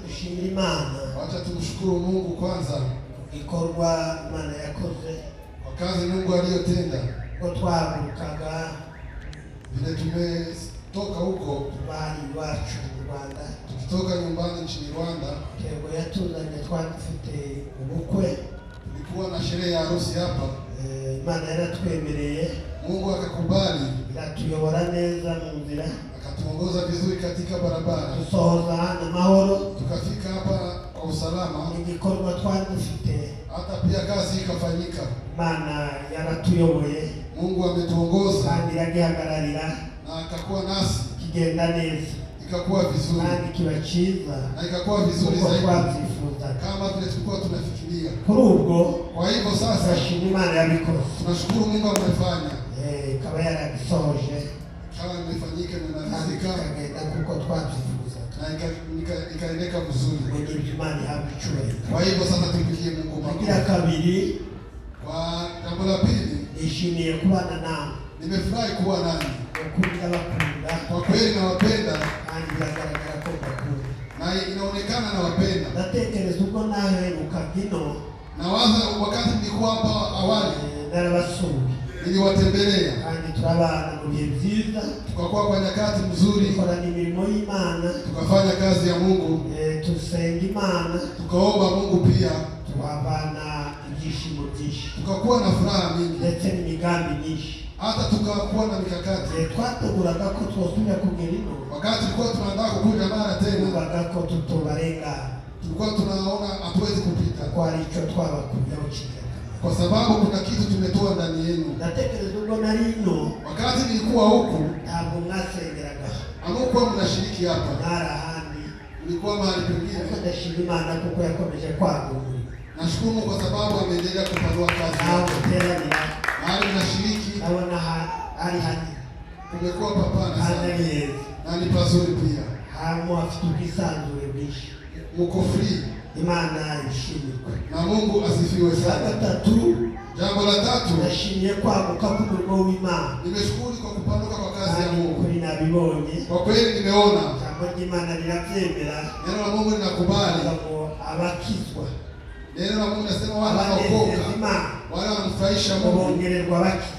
dushimira Imana. Wacha tumshukuru Mungu kwanza ikorwa Imana yakoze, kwa kazi Mungu aliyotenda. Ko twagurukaga vile tumetoka huko bari iwacu mu Rwanda, tukitoka nyumbani nchini Rwanda, Kego yatuzanye twafite ubukwe, tulikuwa na sherehe ya harusi hapa. Imana yaratwemereye, Mungu akakubali, iratuyobora neza mu nzira, akatuongoza vizuri katika barabara, tusohoza na mahoro, tukafika hapa kwa usalama. Igikorwa twafite Hata pia kazi ikafanyika. Imana yaratuyoboye, Mungu ametuongoza kandi iragihagararira na akakuwa nasi, kigenda neza, ikakuwa vizuri kandi kiba cyiza na ikakuwa vizuri zaidi kama vile tulikuwa tunafikiria. Kuri ubwo, kwa hivyo sasa turashima Imana yabikoze, tunashukuru Mungu amefanya, kaba yarabisohoje, kama imefanyika na nazika kuko twabyifuza na ikaendeka vizuri. Ngo Imana yabicyubahiro. Kwa hivyo sasa tupigie Mungu makofi. Kabiri, kwa jambo la pili, nishimiye kubana nawe. Nimefurahi kuwa nani. Ukunda bakunda. Kwa kweli nawapenda, kandi biragaragara ko bakunda, na inaonekana nawapenda. Ndatekereza ubwo nawe ukagino, nawaza wakati nilikuwa hapa awali narabasuye, niliwatembelea kandi turabana mu bihe byiza, tukakuwa kwa nyakati nzuri, tukorana imirimo y'Imana, tukafanya kazi ya Mungu, tusenga Imana, tukaomba Mungu pia, tukabana ibyishimo byinshi, tukakuwa na furaha mingi ndetse n'imigambi myinshi, hata tukakuwa na mikakati. Twateguraga ko twosubira kugera ino, wakati tulikuwa tunaandaa kukuja mara tena, tubaga ko tutobarenga, tulikuwa tunaona hatuwezi kupita kwa hicho twabakuyeho kigera, kwa sababu kuna kitu tumetoa ndani yenu. Natekereza ubwo nari ino, wakati nilikuwa huku ntabwo mwasengeraga, amekuwa mnashiriki hapa, narahandi nilikuwa mahali pengine. Ndashima Imana kuko yakomeje kwagura. Nashukuru kwa sababu ameendelea kupanua kazi yako. Hali mnashiriki, naona hali hani kumekuwa papana sana na ni pazuri pia, hamo afitukisanzure bishi, muko free. Imana ishimirwe na Mungu asifiwe sana. Jambo la tatu, nashimiye kwaguka k'umurimo w'Imana. Nimeshukuru kwa kupanuka kwa kazi ya Mungu. Kuri nabibonye, kwa kweli nimeona jambo ry'Imana liravyemera, neno la Mungu linakubali abakizwa. Neno la Mungu nasema wale wanaokoka, wale wanamfurahisha Mungu, bongererwa baki,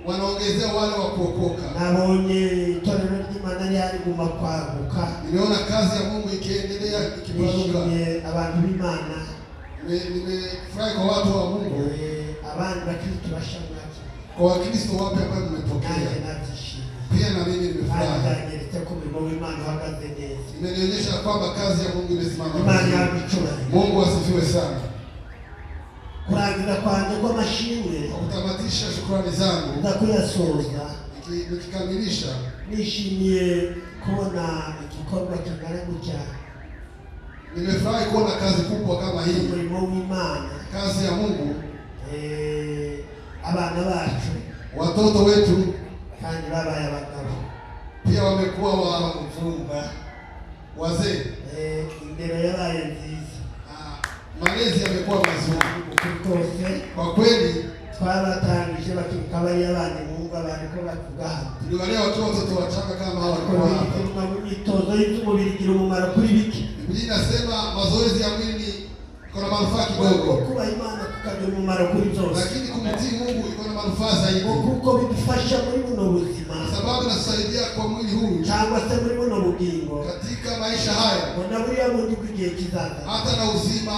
wanaongezea wale wa kuokoka. Nabonye itorero ry'Imana ryari guma kwaguka, nimeona kazi ya Mungu ikiendelea ikipanuka. Abantu b'Imana, nimefurahi kwa watu wa Mungu, abandi bakristo bashamwaki, kwa Wakristo wapya ambao mmepokea. Pia na mimi nimefurahi. Imenionyesha kwamba kazi ya Mungu imesimama. Mungu asifiwe sana. Kurangiza kwanje kwa mashimwe, kutamatisha shukrani zangu, ndakuyasoza nikikamilisha, nishimiye kuona igikorwa kingana gutya. Nimefurahi kuona kazi kubwa kama hii, umurimo w'Imana, kazi ya Mungu, abana bacu, watoto wetu kandi babaye abagabo, pia wamekuwa wavumba, wazee, indero yabaye nziza, malezi yamekuwa mazuri. Kwa kweli twabatangije bakikabari abana Mungu bariko bavuga, tuliwalea watoto wachanga kama hawa kwa hapa. Imitozo y'umubiri igira umumaro kuri biki. Biblia inasema mazoezi ya mwili kuna manufaa kidogo, kuba Imana kukagira umumaro kuri byose, lakini kumtii Mungu iko na manufaa zaidi, kuko bidufasha muri buno buzima, sababu inasaidia kwa mwili huu cyangwa se muri buno bugingo, katika maisha haya, na buriya bundi bw'igihe kizaza, hata na uzima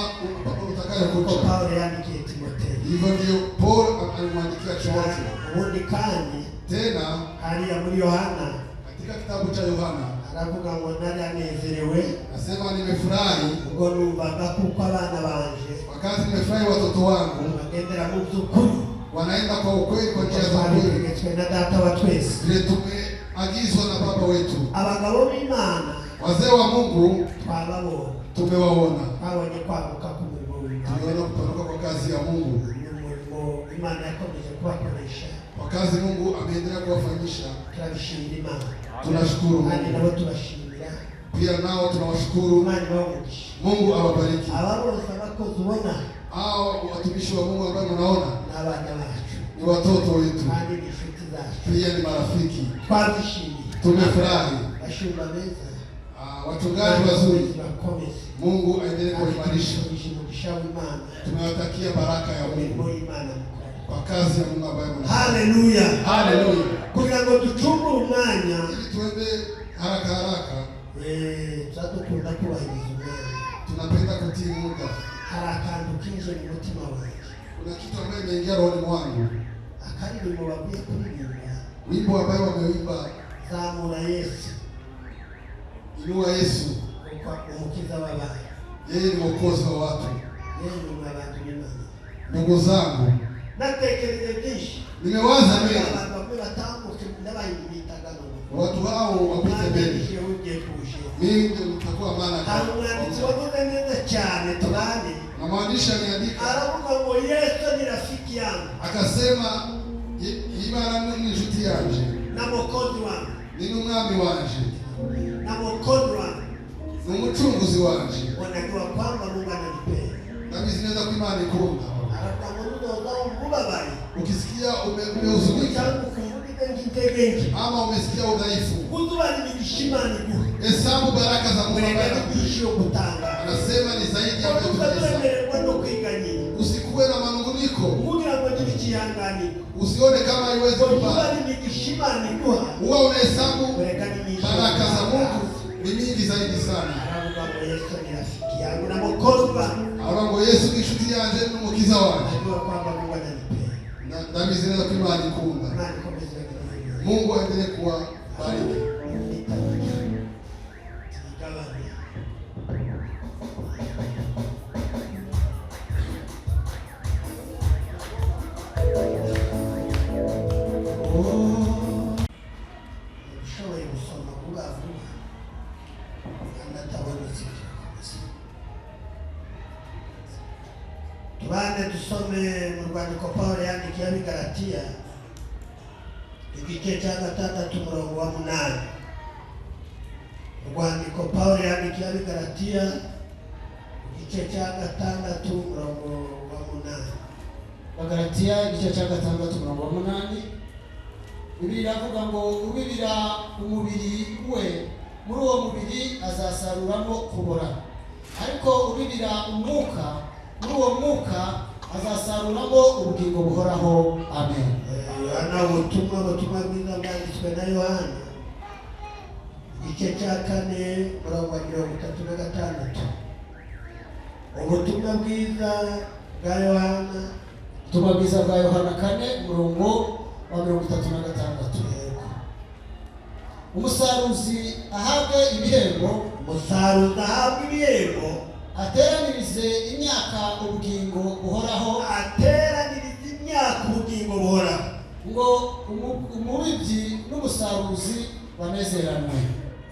utakayokuja. Paulo yandikiye Timotheo, hivyo ndio Paulo alimwandikia Timotheo. Ubundi kandi tena hariya muri Yohana, katika kitabu cha Yohana aravuga ngo nari anezerewe, nasema nimefurahi ubwo numvaga kuko abana banje, wakati nimefurahi watoto wangu bagendera mu by'ukuri, wanaenda kwa ukweli, kwa njia za kweli, na data wa twese, vile tumeagizwa na baba wetu. Abagabo b'Imana, wazee wa Mungu twababona, tumewaona, babonye kwaguka k'umurimo w'Imana, tumeona kupanuka kwa kazi ya Mungu, umurimo Imana yakomeje kubakoresha, kwa kazi Mungu ameendelea kuwafanyisha. Turabishimira Imana, tunashukuru Mungu, kandi nabo tubashimira, pia nao tunawashukuru. Mungu awabariki. Aba bose abakozi ubona, hao watumishi wa Mungu ambao mnaona n'abana bacu, ni watoto wetu, kandi ni inshuti zacu, pia ni marafiki. twabishimiye, tumefurahi. bashumba beza, wachungaji wazuri. Mungu aendelee kuimarisha. Tunawatakia baraka ya Mungu kwa kazi ya Mungu ambayo mnafanya. Haleluya. Haleluya. Kugira ngo ducunge umwanya, ili tuende haraka. Tutakunda kubahiriza umwanya. Tunapenda kutii muda. Hari akantu kinje mu mutima wanjye. Kuna kitu ambacho kimeingia rohoni mwangu. Akaririmbo babwiye kuririmba. Wimbo ambao wameimba, Zamura Yesu. Inua Yesu. Umukiza w'abantu. Yeye ni mwokozi wa watu. Yeye ni mwabantu n'Imana. Ndugu zangu, natekereje byinshi. Nimewaza mengi. Abantu batambuke n'abayibitaga no. Watu hao wapite mbele. Mimi nitakuwa maana kwa. Umwanditsi wavuze neza cyane tubane. Na mwandishi aliandika. Aravuga ngo Yesu ni rafiki yangu. Akasema Imana ni inshuti yanje. Na mukozi wangu. Ni umwami wanje. Na mukozi wangu. Ni umucunguzi wanje. Wanajua kwamba Mungu ananipenda. Na mimi zinaweza kuimani ikunda. Ukisikia umehuzunika ama umesikia udhaifu, hesabu baraka za Mungu. Anasema ni zaidi ya usikuwe na manunguniko. Usione kama haiwezi kupata. Uwe unahesabu baraka za Mungu ni nyingi zaidi sana. Arango Yesu ni inshuti yanje n'umukiza wanje. Ndami zinaweza kuimani ikunda. Mungu aendelee kuwabariki. Tubane tusome mu rwandiko Paulo yandikiye Abigalatia igice cya 6 umurongo wa 8. Rwandiko Paulo yandikiye Abigalatia igice cya 6 umurongo wa 8. Abagalatia igice cya 6 umurongo wa 8. Bibiliya iravuga ngo ubibira umubiri we, muri uwo mubiri azasaruramo kubora, ariko ubibira umwuka, muri uwo mwuka azasaruramo ubugingo buhoraho. Amen. Yohana ubutumwa bwiza bwanditswe na Yohana igice cya 4 umurongo wa 36. Ubutumwa bwiza bwa Yohana, ubutumwa bwiza bwa Yohana 4 umurongo wa 36. Umusaruzi ahabwe ibihembo, umusaruzi ahabwe ibihembo, ateranirize imyaka ubugingo buhoraho, ateranirize imyaka ubugingo buhoraho, ngo umubibyi n'umusaruzi banezeranwe.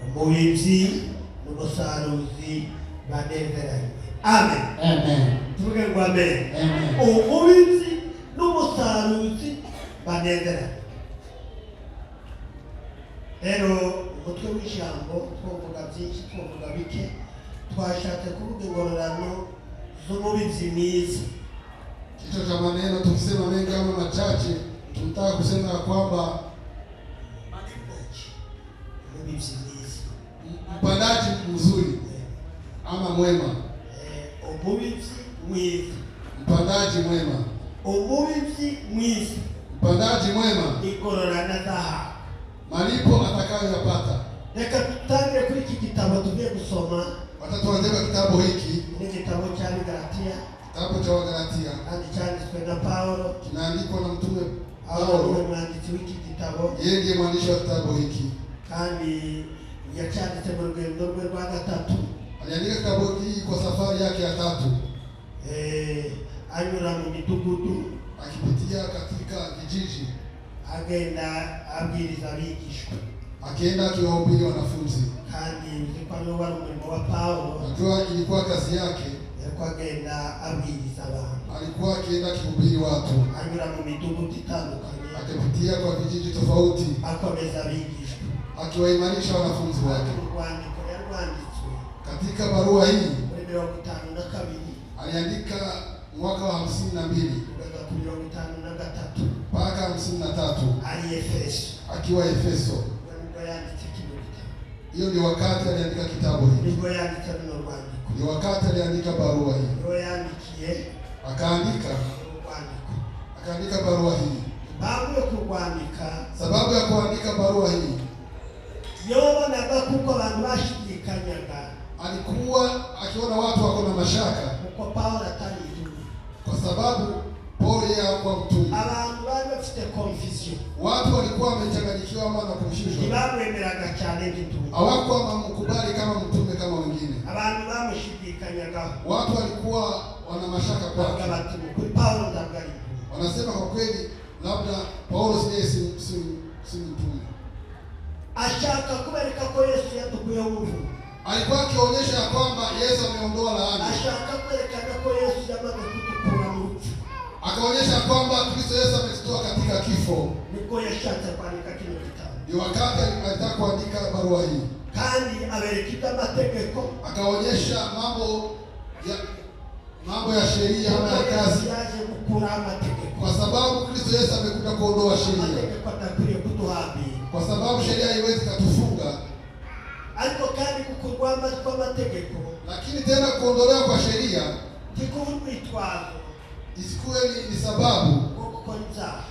Umubibyi n'umusaruzi banezeranwe. Amen. Amen. Tuvuge ngo amen. Amen. Umubibyi n'umusaruzi banezeranwe. Rero umutwe w'ijambo twavuga byinshi twavuga bike, twashatse kuvuga ingororano z'umubibyi mwiza. Kichwa cha maneno tukisema mengi kama machache, tunataka kusema kwamba umubibyi mwiza, mpandaji mzuri ama mwema. Umubibyi mwiza, mpandaji mwema. Umubibyi mwiza, mpandaji mwema, ingororano zahabu, malipo atakayoyapata. Reka tutangire kuri iki gitabo tugiye gusoma. Watatuanzia kitabu hiki, ni kitabu cha Galatia, kitabu cha Wagalatia, cyanditswe na Paulo, kinaandikwa na mtume Paulo, mwandishi w'iki gitabo. Yeye ndiye mwandishi wa kitabu hiki, kandi yacyanditse mu rugendo rwe rwa 3. Aliandika kitabu hiki kwa safari yake ya 3. Anyura mu midugudu, akipitia katika kijiji, agenda abwiriza abigishwa, akienda akiwahubiri wanafunzi. kandi zikwa wari umurimo wa Paulo, najua ilikuwa kazi yake, alikuwa agenda abwiriza abantu, alikuwa akienda akihubiri watu, anyura mu midugudu itandukanye, akipitia kwa vijiji tofauti, akomeza abigishwa, akiwaimarisha wanafunzi wake. Urwandiko yarwanditswe katika barua hii muri 52 aliandika mwaka wa 52 kugeza ku 53 mpaka 53 ari Efeso, akiwa Efeso. Hiyo ni wakati aliandika kitabu hiki. Nibwo yanditse runo rwandiko. Ni wakati aliandika barua hii. Nibwo yandikiye Akaandika urwandiko. Akaandika barua hii. Babu yo kurwandika. Sababu ya kuandika barua hii. Yobonaga kuko abantu bashidikanyaga. Alikuwa akiona watu wako na mashaka. Kuko Paulo atari mtume. Kwa sababu Paulo yeye hakuwa mtume. Abantu bari bafite confusion. Watu walikuwa wamechanganyikiwa ama na confusion. Ntibamwemeraga cyane nk'intumwa. Hawakuwa wamkubali kama mtume kama wengine. Abantu bamushidikanyagaho. Watu walikuwa wana mashaka kwake. Kuri Paulo ndagari. Wanasema kwa kweli labda Paulo si mtume. Ashaka kubereka ko Yesu yadukuyeho umuvumo. Alikuwa akionyesha kwamba Yesu ameondoa laana. Ashaka kuberekana ko Yesu yamaze kudukura mu rupfu. Akaonyesha kwamba Kristo Yesu ametutoa katika kifo. Niko yashatse kwandika kino kitabu. Ni wakati alitaka kuandika barua hii. Kandi abereka amategeko. Akaonyesha mambo ya sheria na ya kazi. Yaje gukura amategeko. Kwa sababu Kristo Yesu amekuja kuondoa sheria. Amategeko atakwiriye kuduhabira. Kwa sababu sheria haiwezi kutufunga. Ariko kandi gukurwa amategeko. Lakini tena kuondolewa kwa sheria ndikwitwazo isikuwe ni sababu gukora ibyaha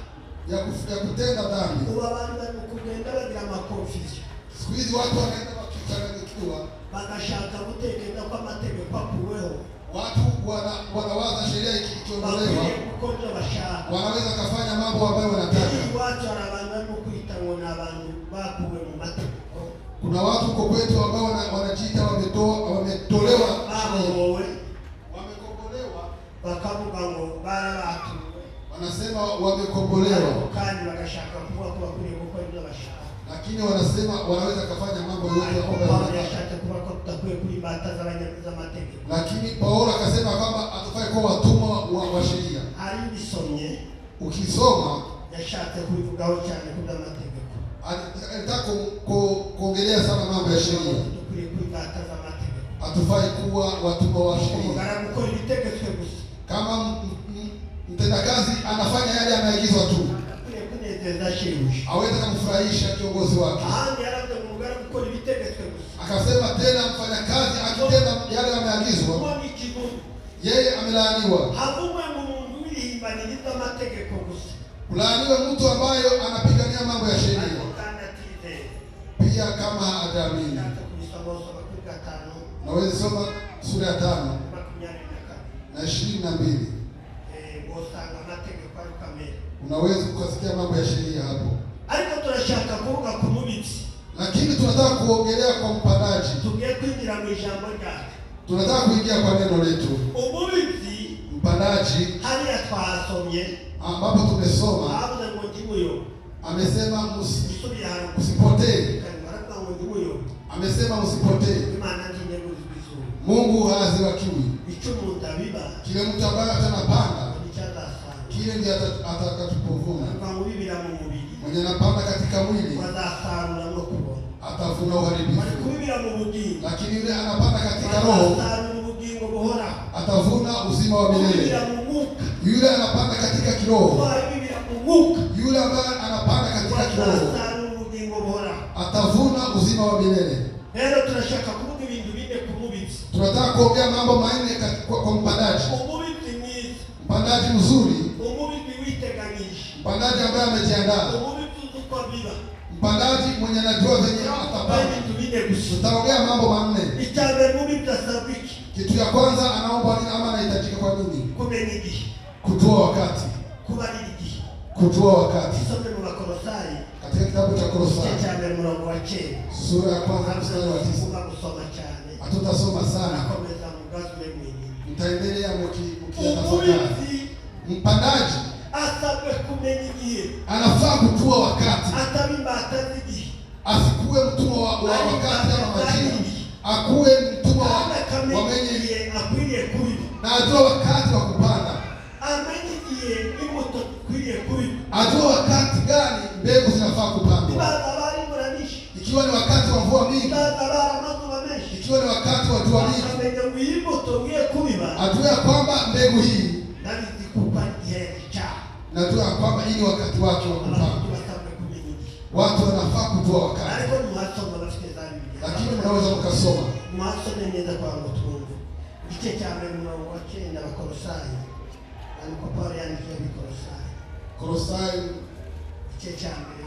ya kutenda dhambi. Ubu abantu bari kugenda bagira amakonfusion. Siku hizi watu wanaenda wakichanganyikiwa, bagashaka gutekereza ko amategeko akuweho. Watu wanawaza sheria ikiondolewa wanaweza kufanya mambo ambayo wanataka. Watu wana abantu kuita ngo nabantu bakuwe mu mategeko. Kuna watu huko kwetu ambao wanajiita wametolewa, wamekombolewa, bakavuga ngo baratuwe, wanasema wamekombolewa, kandi bagashaka kuvuga ko bakwiye gukora ibyo bashaka, lakini wanasema wanaweza kufanya mambo yote yashaka kuvuga ko tutakwiye kulimbataza abanyagiza amategeko. Lakini Paulo akasema kwamba atufai kuwa watumwa wa sheria. Hari bisomye, ukisoma yashatse kubivugaho cyane kuda amategeko. Alitaka kuongelea sana mambo ya sheria. Tutakwiye kulimbataza amategeko. Atufai kuwa watumwa wa sheria. Gukora ibitegetswe gusa. Kama mtendakazi anafanya yale anaagizwa tu, hawezi kumfurahisha kiongozi wake. Akasema tena mfanyakazi akitenda yale ameagizwa, yeye amelaaniwa. Kulaaniwa mtu ambaye anapigania mambo ya sheria, pia kama hajaamini. Naweza soma sura ya 5:22. Unaweza kusikia mambo ya sheria hapo. Ariko turashaka kuvuga ku mubitsi. Lakini tunataka kuongelea kwa mpandaji. Tugiye kwinjira mu ijambo ryacu. Tunataka kuingia kwa neno letu. Umubitsi, mpandaji, hali twasomye ambapo tumesoma, hapo ngo ndibuyo. Amesema msipotee. Amesema msipotee. Imana ndiye nguzibizo. Mungu haziwakiwi. Icumu ndabiba. Kile mtu ambaye atanapanda, kile ndiye atakachopovuna. Mwenye anapanda katika mwili atavuna uharibifu, lakini yule anapanda katika roho atavuna uzima wa milele. Yule anapanda katika kiroho, yule ambaye anapanda katika kiroho atavuna uzima wa milele. Leo tunashaka kuvuga ibintu bine kumubitsi. Tunataka kuongea mambo manne kwa mpandaji. Mpandaji mzuri, mpandaji ambaye amejiandaa, mpandaji mwenye anajua venye atapanda. Tutaongea mambo manne. Kitu ya kwanza, anaomba nini ama anahitajika kwa nini? Kujua wakati. Kujua wakati. Katika kitabu cha Kolosai sura ya 1:9. Hatutasoma sana, mtaendelea mkiyatafakari. Mpandaji anafaa kujua wakati, asikuwe mtumwa wa wakati ama majira, akuwe mtumwa wa menye, na ajua wakati wa kupanda, ajua wakati gani mbegu zinafaa kupandwa. Ikiwa ni wakati wa mvua mingi, ikiwa ni wakati wa jua mingi, ajua kwamba mbegu hii, najua kwamba hii ni wakati wake wa kupanda. Watu wanafaa kujua wakati. lakini mnaweza mkasoma. Mwasome neza kwa ngo twumve. Igice cya mbere umurongo wa 9 Abakolosayi. Ariko Paulo yandikiye Abakolosayi. Kolosai igice cya mbere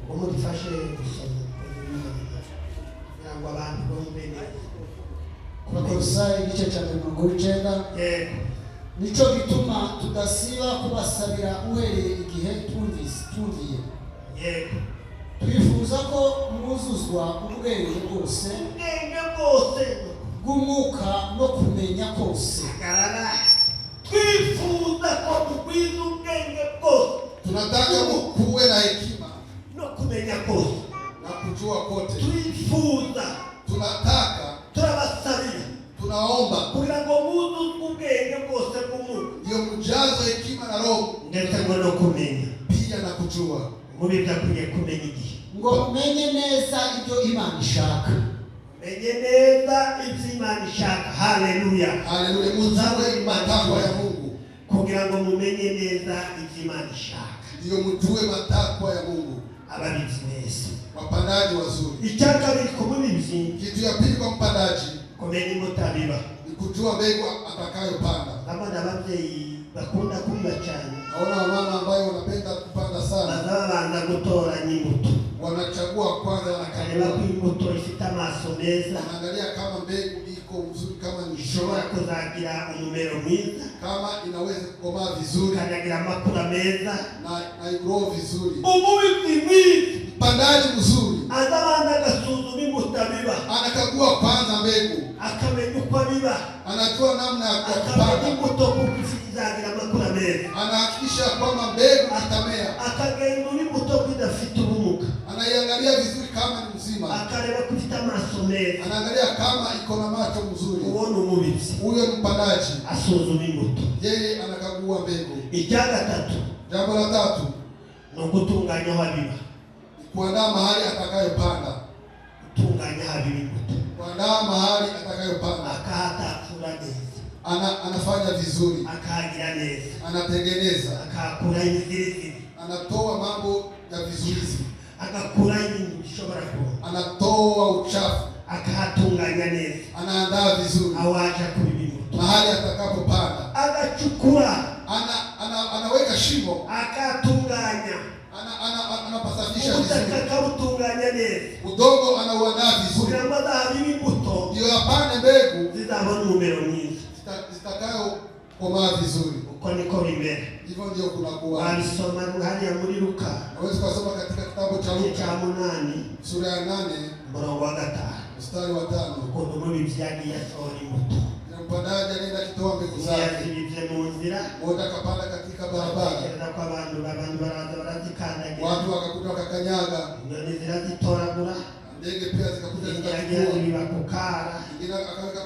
ubwo mudufashe gusoma kugira ngo abantu bumve neza. Abakolosayi igice cya mbere umurongo w'icenda. Yego. Nico gituma tudasiba kubasabira uhereye igihe twumviye. Yego. Twifuza ko mwuzuzwa ubwenge bwose bw'umwuka no kumenya kose. Twifuza ko mugwiza ubwenge bwose. Tunataka muwe na hekima no kumenya kose na kujua kote. Twifuza, tunataka, turabasabira, tunaomba kugira ngo muzuzwe ubwenge bwose bw'umuntu. Ndio mujazo hekima na roho. Ndetse ngo no kumenya. Pia na kujua. Mubibya kujye kumenya igihe. Ngo umenye neza ibyo Imana ishaka. Menye neza ibyo Imana ishaka. Haleluya. Haleluya. Muzabwe matakwa ya Mungu. Kugira ngo mumenye neza ibyo Imana ishaka. Ndio mjue matakwa ya Mungu. Ababizi neza. Wapandaji wazuri. Icyaka biri kumubibyi. Kitu ya pili kwa mpandaji. Kumenya mutabiba. Ni kujua mbegu atakayopanda. Kama na babyeyi bakunda kubiba cyane. Naona wamama ambao wanapenda kupanda sana. Bazabanza gutora imbuto. Wanachagua kwanza, Kareba ko imbuto ifite amaso meza. Wanaangalia kama mbegu iko mzuri, kama ni ishobora kuzagira umumero mwiza, kama inaweza kukomaa vizuri, kanagira amakura meza na igrow vizuri. Umubizi mwiza, mpandaji mzuri, azabanza agasuzuma imbuto biba. Anakagua kwanza mbegu, akamenya uko biba, anajua namna ya kupanda imbuto kuzagira amakura meza, anahakikisha kwamba mbegu itamea, akagenda imbuto kudafite ubumuga, anaiangalia vizuri kama ni mzima, akareba kufite amaso meza, anaangalia kama iko na macho mzuri. Uone umubizi, huyo ni mpandaji, asuzuma imbuto, yeye anakagua mbegu. Icya gatatu, jambo la tatu, no gutunganya aho biba, kuandaa mahali atakayopanda. Gutunganya aho imbuto, kuandaa mahali atakayopanda, akahatafura neza, anafanya vizuri, akahagira neza, anatengeneza, akakura inzirizi, anatoa mambo ya vizuizi, akakura ibintu bishobora kuba, anatoa uchafu, akahatunganya neza, anaandaa vizuri, awaja kubibimu mahali atakapopanda, agachukura, anaweka shimo, akatunganya, anapasafisha vizuri, akatunganya neza, udongo anauandaa vizuri, kugira ngo azabe imbuto ndio apande mbegu zizabona umumero mwiza, zitakayo komaa vizuri. Uko niko bimera. Hivyo ndio kunakuwa. Walisoma hali muri Luka. Naweza kusoma katika kitabu cha Luka 8 sura ya 8 mstari wa 5. Mstari wa 5. Uko muri byagi ya sori muto. Mpandaji anaenda kitoa mbegu zake. Yizibye mu nzira. Wote akapanda katika barabara. Kenda kwa abantu baraza barazikandagira. Watu wakakuta wakakanyaga. Nyoni zirazitoragura. Ndege pia zikakuja zikachukua. Zibakukara. Ingine akaweka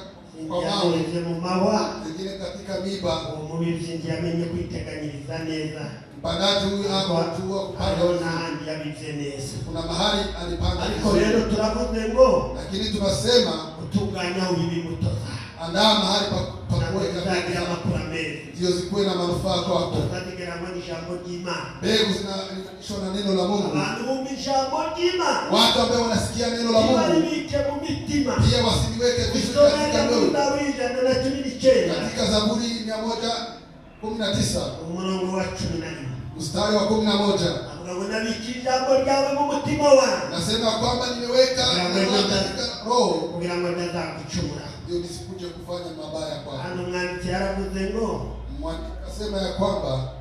kwa mawe, mu mawa, ingine katika miba. Umubibyi amenye kwiteganyiriza neza. Mpandaji huyu hakujua kupanda n'ahandi yabibye neza. Kuna mahali alipanda. Ariko rero turavuze ngo, lakini tunasema utunganya ubibi mutoza. Andaa mahali pa kuweka mbegu amakura meza, ndio zikuwe na manufaa kwako. Tukategeramo ijambo ry'Imana. Mbegu zinaishwa na neno la Mungu. Abantu bumva ijambo ry'Imana. Watu ambao wanasikia neno la Mungu. Baribike mu mitima. Pia wasiliweke vizuri katika mioyo. Katika Zaburi 119 umurongo wa 14 mstari wa 11 avuga nabiki ijambo ryawe mu mutima wanjye. Nasema kwamba nimeweka katika roho kugira ngo ndazagucumura, ndio nisikuje kufanya mabaya kwako. Hano mwanditsi yaravuze ngo, akasema ya kwamba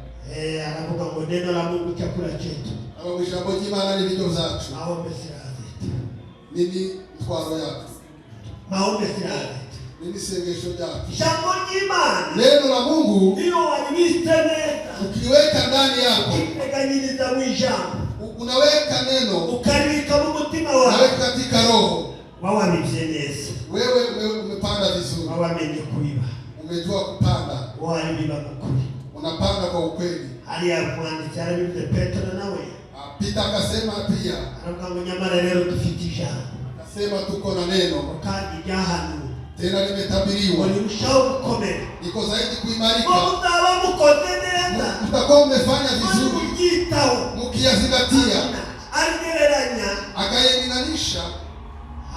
aravuga ngo neno la Mungu chakula chetu. Aba ijambo ry'Imana ni biryo zacu. Maombe sirazetu. Nini mtwaro yako? Maombe sirazetu. Nini sengesho yako? Ijambo ry'Imana, neno la Mungu ndio walibiste neza. Ukiweka ndani yako, ukiteganyiriza mu ijambo, unaweka neno, ukaribika mu mutima wako, unaweka katika roho, wawabibye neza. Wewe umepanda vizuri, wawamenye kuiba, umejua kupanda, walibiba mukuri, unapanda kwa ukweli. Hali ya mwanditsi yarabivuze Petero nawe. Peter akasema pia, aravuga ngo nyamara rero dufite ijambo. Akasema tuko na neno, kandi ryahanu tena limetabiriwa, limushaho gukomera, liko zaidi kuimarika. mutaba mukoze neza, mtakuwa umefanya vizuri, mkiitaho, mkiyazingatia. aligereranya, akayelinganisha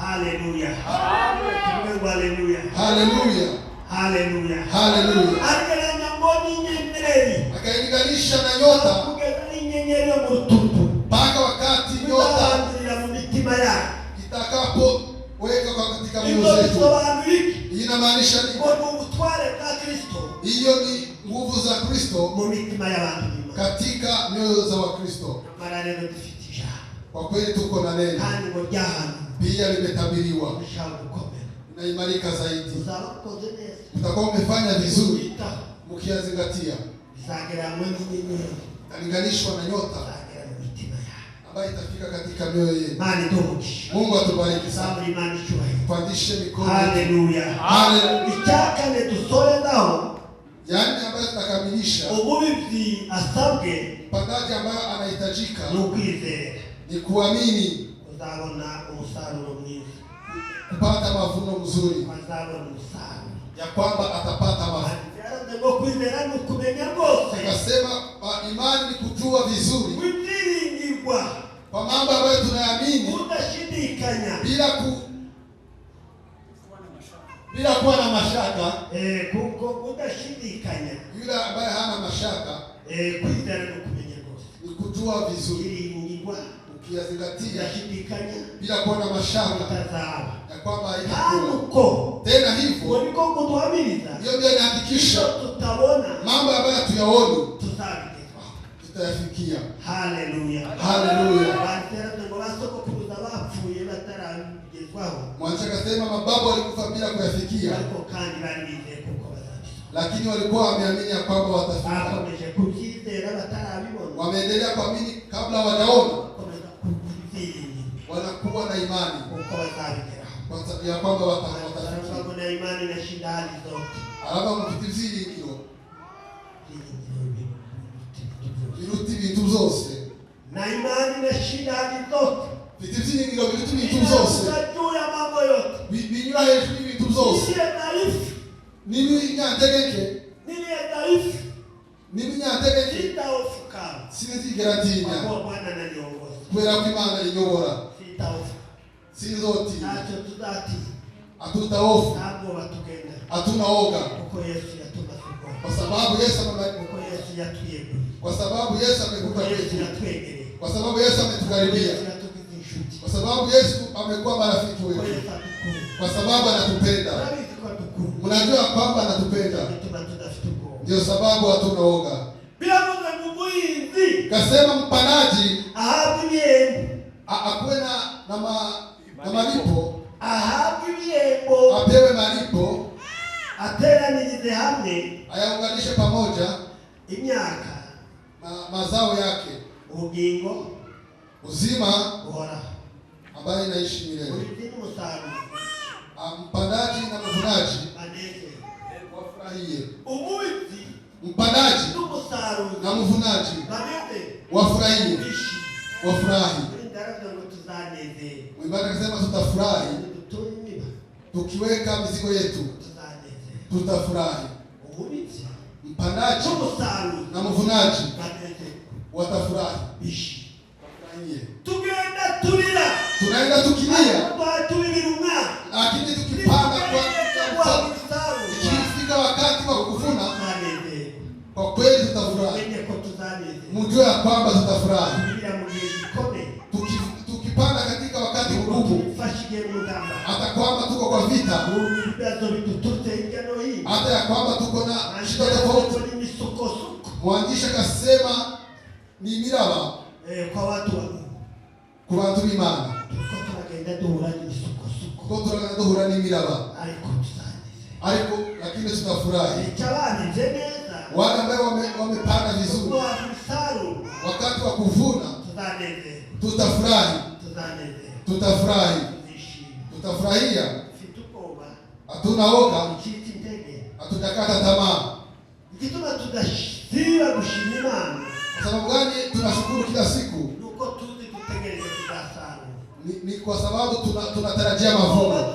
Haleluya. Amen. Haleluya. Haleluya. Haleluya. Haleluya. Ageranya ngoni nyenyeri. Akailinganisha na nyota. Kugeza inyenyeri yo mu rututu. Mpaka wakati nyota mu mitima yako itakapoweka kwa katika mioyo yetu. Hii inamaanisha nini? Hiyo ni nguvu za Kristo mu mitima y'abantu katika mioyo za Wakristo. Kwa kweli tuko na neno pia limetabiriwa na imarika zaidi. Mtakuwa umefanya vizuri mkiyazingatia. Talinganishwa na nyota ambayo itafika katika mioyo yetu. Mungu atubariki sana. Pandishe mikono. Haleluya. Haleluya. Icyakane dusore naho. Yaani ambayo tutakamilisha. Ububibyi asabwe. Pandaji ambayo anahitajika. Nukwizera. Ni kuamini. Uzabona umusaruro mwiza. Kupata mavuno mzuri. Uzabona umusaruro. Ya kwamba atapata mavuno. Ngo kwizera ni kumenya rwose. Akasema imani ni kujua vizuri. Kwiringirwa. Kwa mambo ambayo tunaamini. Udashidikanya. Bila kuwa na mashaka. Kuko udashidikanya. Yule ambaye hana mashaka. Kwizera ni kumenya rwose. Ni kujua vizuri. Kwiringirwa. Ukiyazingatia. Udashidikanya. Bila kuwa na mashaka. Utazaba. Ya kwamba haitakuwa. Nuko. Tena hivyo. Niko kutuaminiza. Hiyo ndio inahakikisha. Tutabona. Mambo ambayo hatuyaoni. Tuzabigezwa. Tutayafikia. Haleluya. Haleluya. Mwanzo akasema mababu walikufa bila kuyafikia. Lakini walikuwa wameamini ya kwamba watafika. Wameendelea kuamini kabla hawajaona. Wanakuwa na imani ya kwamba watafika. Alaba mufitizi ingiro. Biruti bintu byose. Na imani na shida zote. Fitizi ingiro biruti bintu byose. Unajua mambo yote. Binyura hejuru y'ibintu byose. Nini nyantegeke? Nini dhaifu? Nini nyantegeke? Sitaofuka. Sinzigera tinya. Kwa Bwana ananiongoza. Kubera ko Imana inyobora. Sitaofuka. Sinzoti. Nacho tudati. Hatutaofu. Ntabwo batugenda. Hatunaoga. Kuko Yesu yatuma sokoni. Kwa sababu Yesu kuko Yesu yatuyeguriye. Kwa sababu Yesu amekuwa Yesu yatwegereye. Kwa sababu Yesu ametukaribia. Kwa sababu Yesu amekuwa marafiki wetu. Kwa sababu anatupenda. Mnajua kwamba anatupenda. Ndio sababu hatunaoga. Bila Mungu hizi. Kasema mpanaji ahabiye akuwe na malipo. Ahabiye apewe malipo. Ateranirize hamwe. Ayaunganishe pamoja imyaka mazao yake. Ubugingo uzima bora ambaye inaishi milele. Mpandaji na mvunaji wafurahie. Mpandaji na mvunaji wafurahie. Wafurahi. Mwimbaji akasema tutafurahi tukiweka mizigo yetu. Tutafurahi. Mpandaji na mvunaji watafurahi. Tunaenda tukilia. Lakini tukipanda kwa ikifika wakati wa kuvuna, kwa kweli tutafurahi. Mjue ya kwamba tutafurahi. Tukipanda katika wakati mgumu, hata kwamba tuko kwa vita, hata ya kwamba tuko na shida tofauti. Mwandishi akasema ni miraba kwa watu wa ku bantu b'Imana. Kuko turagenda duhura n'imiraba. Ariko lakini tutafurahi. Wale ambao wamepanda vizuri, wakati wa kuvuna tutafurahi. Tutafurahi. Tutafurahia. Hatunaoga. Hatutakata tamaa. Ikituma tudashira gushima Imana. Kwa sababu gani tunashukuru kila siku? Nuko tuzi tutegereze kudasana. Ni kwa sababu tunatarajia mavuno.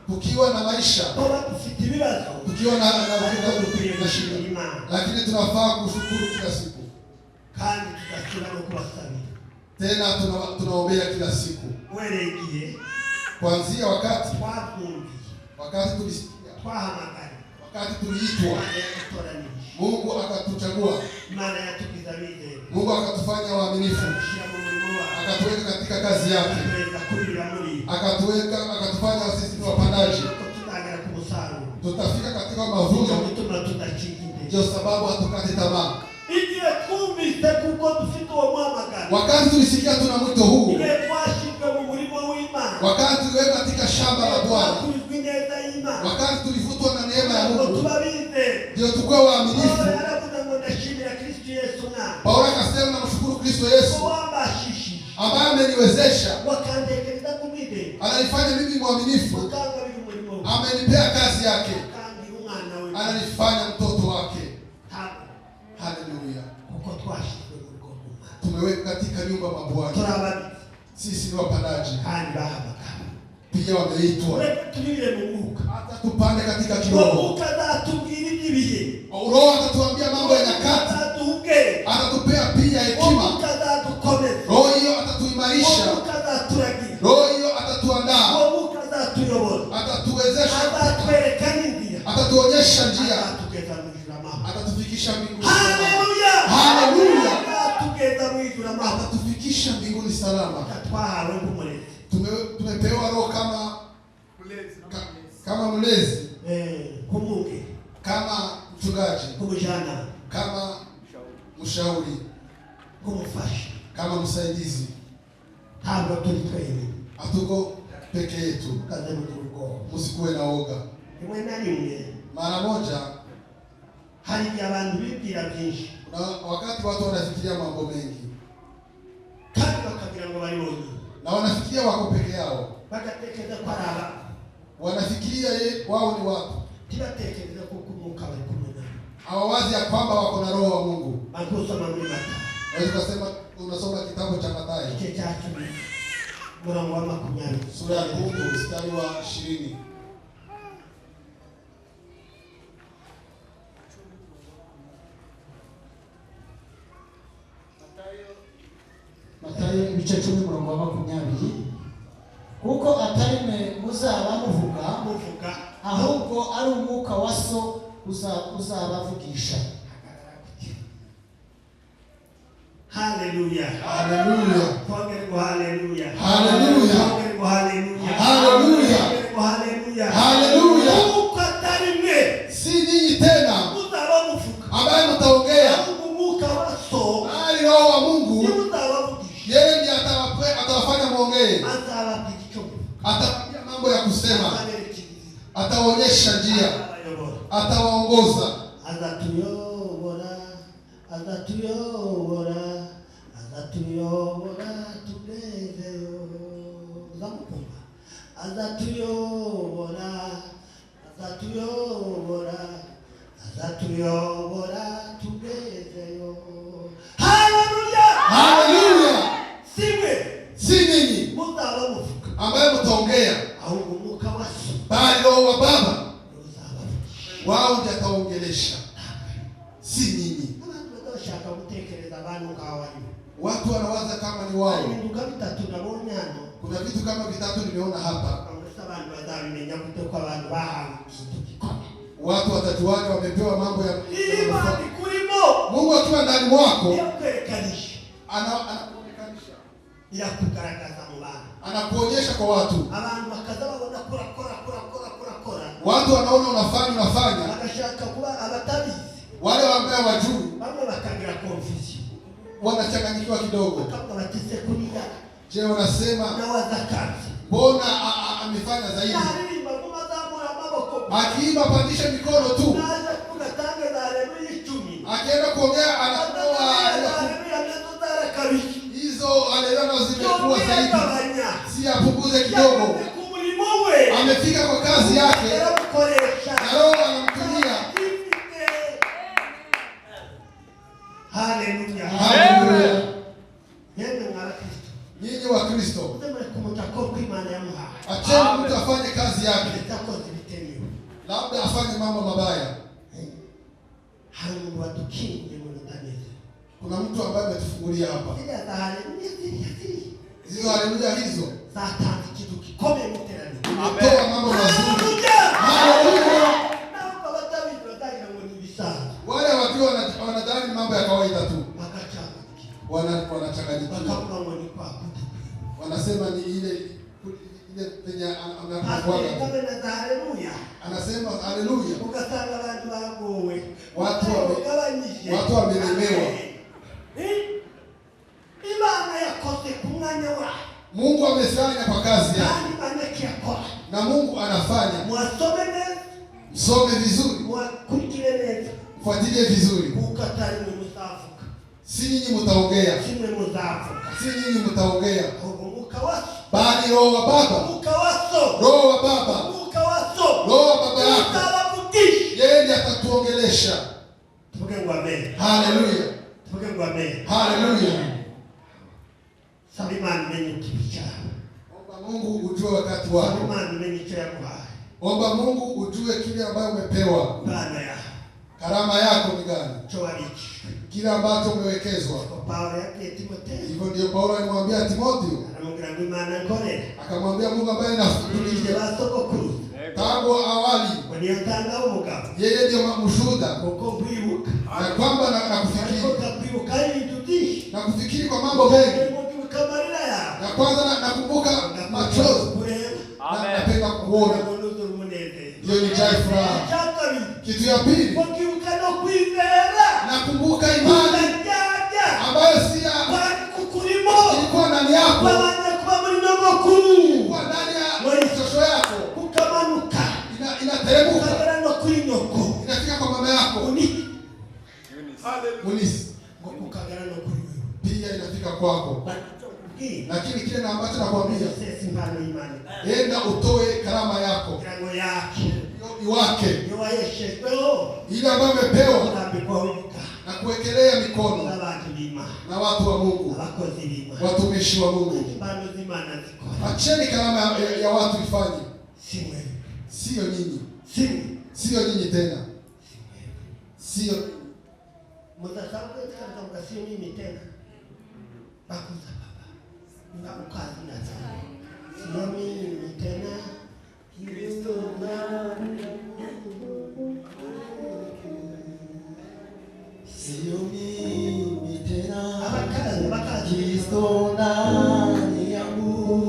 Tukiwa na maisha. Tukiwa na shida. Lakini tunafaa kushukuru kila siku. Kandi tudashira no kubasabira. Tena tunaombea kila siku. Weregiye kuanzia wakati tulisikia, wakati tuliitwa, Mungu akatuchagua, Mungu akatufanya waaminifu, akatuweka katika kazi yake, akatufanya sisi ni wapandaji, tutafika katika mavuno. Ndio sababu hatukati tamaa. Wakati tulisikia tuna mwito huu, wakati tuliweka katika shamba la Bwana, wakati tulivutwa na neema ya Mungu, ndio tukue waaminifu. Paulo akasema, namshukuru Kristo Yesu ambaye ameniwezesha, ananifanya mimi mwaminifu, amenipea kazi yake, ananifanya mtoto wake. Haleluya. Tumeweka katika nyumba ya Bwana. Sisi ni wapandaji. Pia wameitwa hata tupande katika kiroho. Roho atatuambia mambo ya nyakati, atatupea pia hekima. Roho hiyo atatuimarisha, roho hiyo atatuandaa, atatuwezesha, atatuonyesha njia, atatufikisha mbinguni. Haleluya. Atatufikisha mbinguni salama. Tumepewa roho kama mlezi, kama mchungaji, kama mshauri, kama msaidizi. Hatuko peke yetu. Msikuwe na woga. Mara moja hari abantu bibwira byinshi, na wakati watu wanafikiria mambo mengi kandi bakagira ngo bari bonyine, na wanafikiria wako peke yao, bagatekereza ko ari aba, wanafikiria wao ni watu, tibatekereza ko Umwuka bari kumwe nabo, hawawazi ya kwamba wako na roho wa Mungu. Bakusoma muri Mathayo, Naweza kusema unasoma kitabu cha Mathayo igice cya 10 mlango wa 20, sura ya 10 mstari wa 20. Matayo ibice 10 mlango wa 20. Kuko atari mwe muzaba muvuga, ahubwo ari Umwuka wa So uzabavugisha. Haleluya. Haleluya. Haleluya. Haleluya. Haleluya. Haleluya. Haleluya. Haleluya. Kuko atari mwe, si ninyi tena muzaba muvuga, ambaye mtaongea, Umwuka wa So, bali Roho wa Mungu uzabavugisha. yeye ndiye atawafanya muongee, atawaambia mambo ya kusema, ataonyesha njia, atawaongoza, azatuyobora tugezeyo. Zamukumva, azatuyobora tugezeyo. Haleluya. Haleluya. Si ninyi muzaba muvuga ambaye mtaongea, ahubwo Umwuka wa So, bali Roho wa Baba uzabavugisha. wao ndiye ataongelesha, si ninyi. Abantu badashaka gutekereza abantu ngaho ari. Watu wanawaza kama ni wao. Ibintu bitatu nabonye hano. Kuna vitu kama vitatu nimeona hapa. Abantu bazabimenya gute ko abantu bahawe ikintu gikomeye. Watu watajuaje wamepewa mambo ya Imani kurimo. Mungu akiwa ndani mwako, Yakwerekanishi. anakuonekanisha. Irakugaragaza mu bantu. Anakuonyesha kwa watu. Abantu bakaza babona kora. Watu wanaona unafanya. Bagashaka kuba abatabizi. Wale ambao wajui, Bamwe bakagira confusion. wanachanganyikiwa kidogo. Kama batise kulia. Je, wanasema Na wazakazi. mbona amefanya zaidi? Yarimba kumazamura amaboko. Akiimba pandisha mikono tu. Naje kugatange za Haleluya 10. Akienda kuongea anatoa hizo haleluya zimekuwa zaidi. Si apunguze kidogo. Amefika kwa kazi yake. Na Roho anamtumia. Haleluya. Haleluya. Nyinyi Nyinyi wa Kristo, acheni mtu afanye kazi yake. Labda afanye mambo mabaya. Kuna mtu ambaye ametufungulia hapa. Hizo haleluya hizo kitu kikomeye muterani. Umetoa mambo mazuri. Haleluya. Na watawi tunataka ngo ni bisanzwe. Wale watu wanadhani mambo ya kawaida tu. Wanachanganyika. Wakaona ni kwa kutu. Wanasema ni ile penye anakuaga. Haleluya. Anasema haleluya. Ukatanga watu wagowe. Watu wamelemewa. Imana yakose kumwanya wa. Mungu amefanya kwa kazi yake. Na Mungu anafanya. Msome vizuri. Fuatilie vizuri. Si nyinyi mtaongea. Si nyinyi mtaongea. Bali Roho wa Baba. Roho wa Baba. Roho wa Baba yako. Yeye ndiye atatuongelesha. Haleluya. Haleluya. Omba Mungu ujue wakati wako. Omba Mungu ujue kile ambacho umepewa. Karama yako ni gani? Kile ambacho umewekezwa. Hivyo ndio Paulo alimwambia Timotheo. Akamwambia Mungu ambaye anafundisha tangu awali. Yeye ndio mshuhuda. Na kwamba na kufikiri kwa mambo mengi. Na kwanza nakumbuka machozi. Napenda kuona. Hiyo ni furaha. Kitu ya pili. Nakumbuka imani ambayo si ya ilikuwa ndani yako. Ilikuwa ndani ya mtoto yako. Inateremka. Inafika kwa mama yako. Munisi. Pia inafika kwako. Lakini kile ambacho nakwambia, enda utoe karama yako. Iwake. Ile ambayo umepewa na kuwekelea mikono na watu wa Mungu. Watumishi wa Mungu. Acheni karama ya watu ifanye. Sio nyinyi. Sio nyinyi tena. Sio mimi tena. Bakuza baba. Ngakukazi na sana. Sio mimi tena. Kristo ndani. Sio mimi tena. Abakazi. Kristo ndani yangu.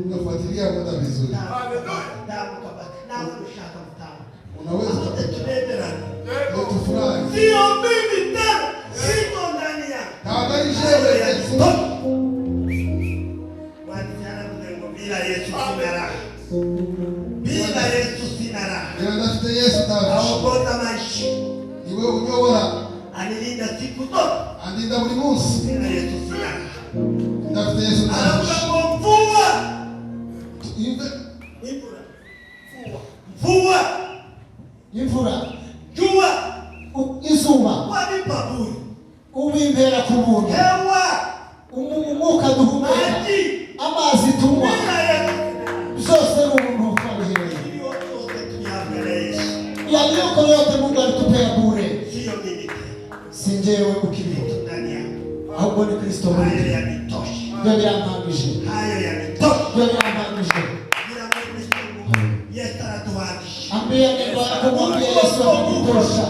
Nafuatilia muda vizuri. Unaweza kufurahi. Sio mimi tena. Siko ndani yako. Tahadharisha wewe. Bila Yesu sina raha. Bila Yesu sina raha. Ndio Yesu aongoza maisha. Iwe unyora. Anilinda siku zote. Aninda buri munsi. Bila Yesu sina raha. Ndio Yesu mvua. Mvua. Imvura. Jua. Izuba. jewe ukiriho ahubwo ni Kristo muri hayo yanitosha, byo birampagije, hayo yanitosha, byo birampagije. Yesu aratuhagije. Ambia neno lako, mwambie Yesu anatosha.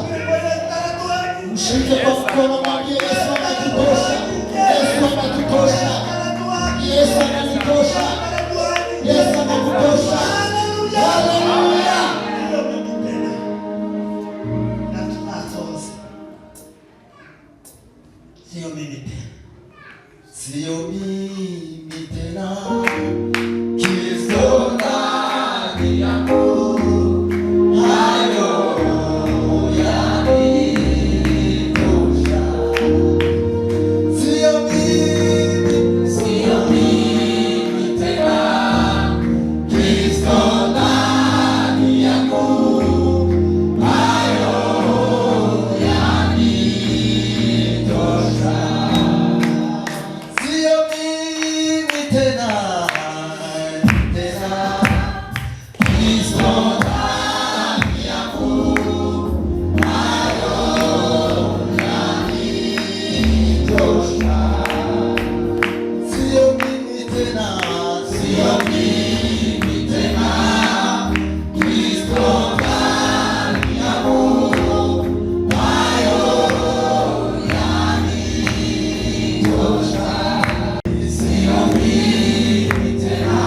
Mshike kwa mkono, mwambie Yesu anatosha. Yesu anatosha. Yesu anatosha. Yesu anatosha. Haleluya. Sio mimi tena. Sio mimi tena. Kristo ndani yangu. Hayo yanitosha. Sio mimi tena. Kristo ndani yangu. Hayo yanitosha. Sio mimi tena. Kristo ndani yangu. Hayo yanitosha. Sio mimi tena. Sio mimi tena. Kristo ndani yangu. Hayo yanitosha. Sio mimi tena.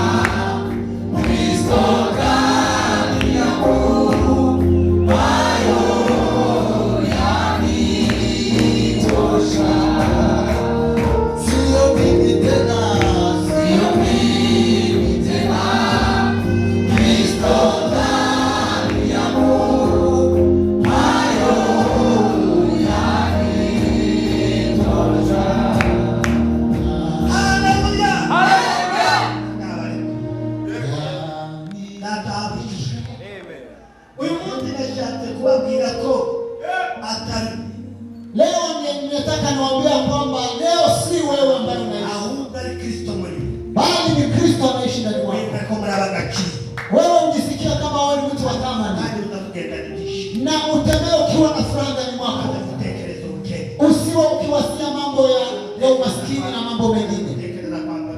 Kristo ndani yangu. Hayo yanitosha. Sio mimi tena. Sio mimi tena. Kristo ndani yangu. Hayo yanitosha. Haleluya. Haleluya. Natabishije. Uyu munsi nashatse kubabwira ko atari Leo ninataka niwaambia kwamba leo si wewe ambaye unaishi, ahubwo ari Kristo muri we. bali ni Kristo anaishi ndani mwako. Mwemera ko muri abagaciro Wewe ujisikia kama wewe ni mtu wa thamani kandi utamugendanishije. na utembee ukiwa na furaha ndani mwako, Utamutekereza ubukene. usiwe ukiwasia mambo ya umaskini na mambo mengine, Utekereza kwamba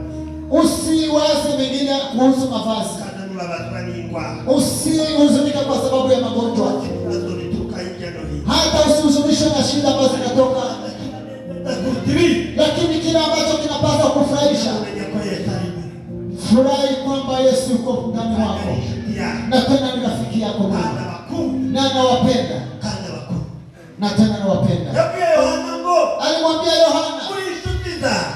usiwaze mengine kuhusu mavazi, kandi nubabazwa n'indwara. usihuzunika kwa sababu ya magonjwa, Ibibazo bituruka hirya no hino. hata usihuzunishwe na shida ambazo zinatoka, Ndakutiri. lakini kile ambacho kinapaswa kufurahisha, Umenya ko Yesu ari muri we. furahi kwamba Yesu yuko ndani Kandi mwako ari inshuti yawe. na tena ni rafiki yako Kandi Mungu abakunda. na anawapenda Kandi abakunda. na tena anawapenda. Yabwiye Yohana ngo Alimwambia Yohana, muri inshuti zawe.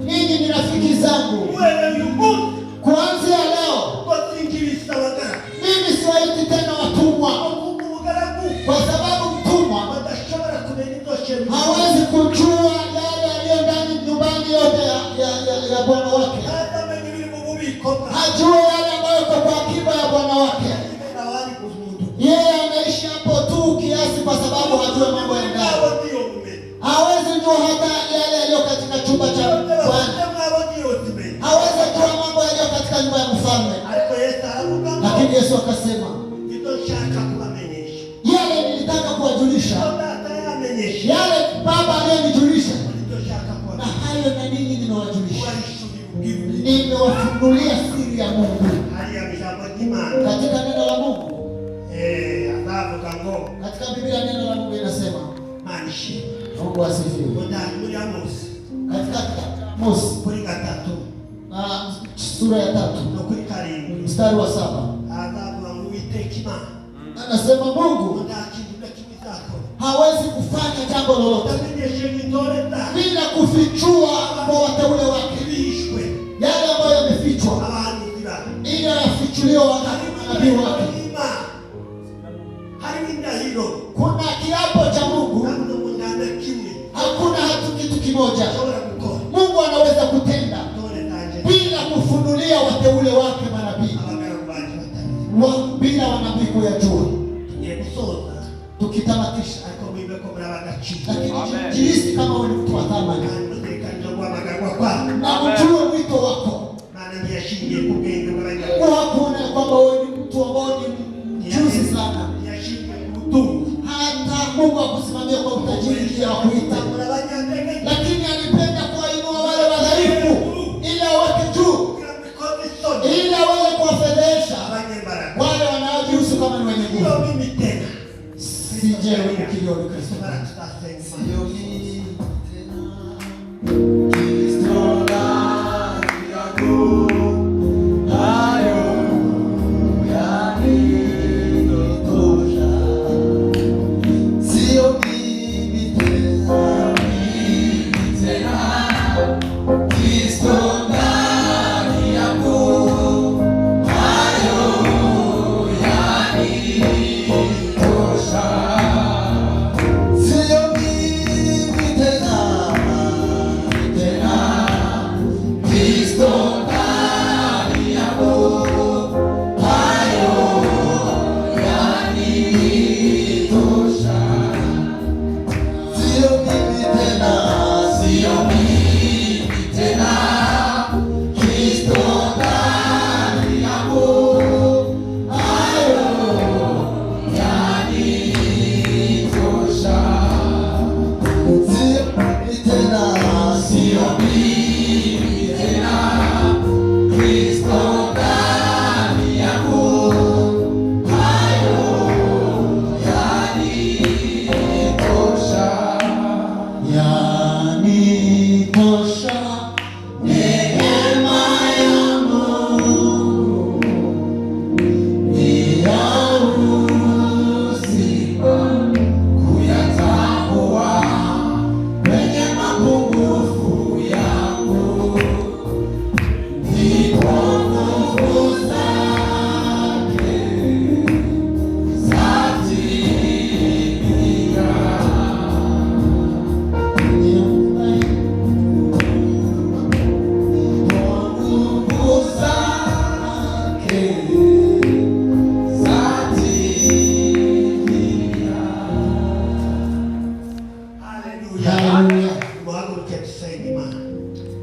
ninyi ni rafiki zangu, Wewe uyu munsi kuanzia leo ngo singibisa abagaragu. mimi siwaiti tena watumwa, Kuko umugaragu kwa sababu mtumwa badashobora kumenya indoshe hawezi kujua yale yaliyo ndani nyumbani yote ya bwana wake, kandi amenya ibiri mu bubiko bwe. hajue yale ambayo iko kwa akiba ya bwana wake. Abari kuzudu. Yeye anaishi hapo tu kiasi, kwa sababu hajue mambo ya ndani, Nabo ndiyo umenye. hawezi jua hata yale yaliyo katika chumba cha bwana, Nabo ndiyo umenye. hawezi jua mambo yaliyo katika nyumba ya mfalme. Ariko Yesu aravuga ngo Lakini Yesu akasema, ibyo nshaka kubamenyesha. yale nilitaka kuwajulisha, Ibyo data yamenyesha. yale Baba aliyonijulisha, Ibyo nshaka na kubamenyesha. hayo na ninyi nimewajulisha. Warishuri ubwiru. Nimewafunulia siri ya Mungu Hariya ijambo ry'Imana. katika neno la Mungu. Azavuga ngo Katika Biblia neno la Mungu inasema, manishe. Mungu asifiwe. Ndani muri Amosi. Katika Mose Kuri gatatu. sura ya 3 No kuri karindwi. mstari wa 7 Azavuga ngo Uwiteka Imana. anasema Mungu Nta kintu na kimwe izakora. hawezi kufanya jambo lolote Utamenyeshe intore zawe. bila kufichua kwa wateule wake Bishwe. yale ambayo yamefichwa, Abahanuzi bawe. ili yafichuliwe manabii wake. Harimo indahiro. Kuna kiapo cha Mungu, Ntabwo ngo nta na kimwe hakuna hata kitu kimoja ashobora gukora. Mungu anaweza kutenda Intore zanjye bila kufunulia wateule wake manabii, abagaragu banjye batabizi. bila wanabii kuyajua. Tugiye gusoza Tukitamatisha, ariko mwibe ko muri abagaciro. lakini Amen. jihisi kama wewe ni mtu wa thamani Kandi mutekanije guhamagarwa kwabo. na ujue wito wako. Mana ntiyashingiye ku bwenge bw'abanyarwanda. Mungu hakuona kwamba wewe ni mtu ambao ni mjuzi sana, Ntiyashingiye ku butunzi. hata Mungu akusimamia kwa utajiri ili akuite.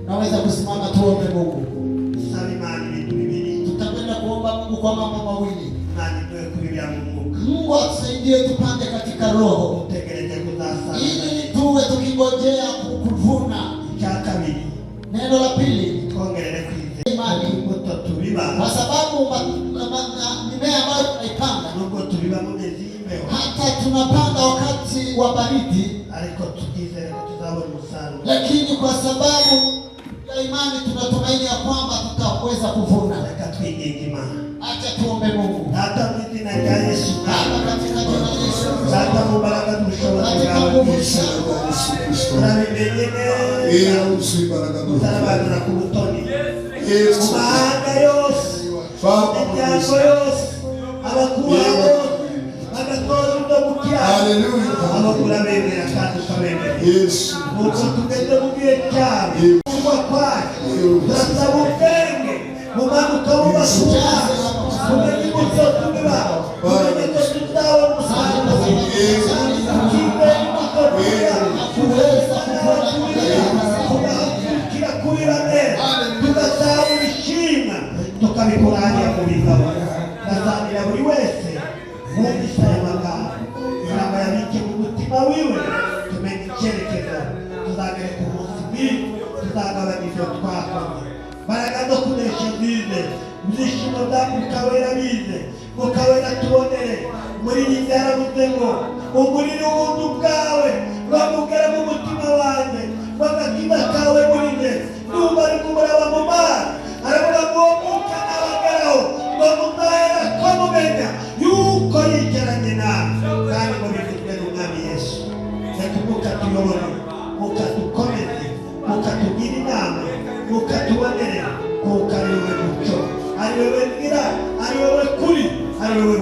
Naweza kusimama tuombe Mungu. Tutapenda kuomba Mungu kwa mambo mawili. Mungu atusaidie tupande katika roho ili tuwe tukingojea kuvuna. Neno la pili, imani, kwa sababu mimea ambayo tunaipanda hata tunapanda wakati wa baridi, lakini kwa sababu ya imani tunatumaini ya kwamba tutaweza kuvuna. Acha tuombe Mungu. Katika jina la Yesu. Katika nguvu za mukawera tubonere muri nyizara mutemo umuriro w'ubuntu bwawe wamugera mu mutima wanjye wagatima kawe muri nde numva ari kumuraba mu mazi aravuga ngo mwuka nabageraho ngo mutahera ko mumenya yuko yicaranye nawe kandi ngo bivuzwe n'umwami Yesu. Reka umwuka tuyobore, mwuka dukomeze, mwuka tugire inama, mwuka tubonere, mwuka ari wowe mucyo, ari wowe nzira, ari wowe kuri, ari wowe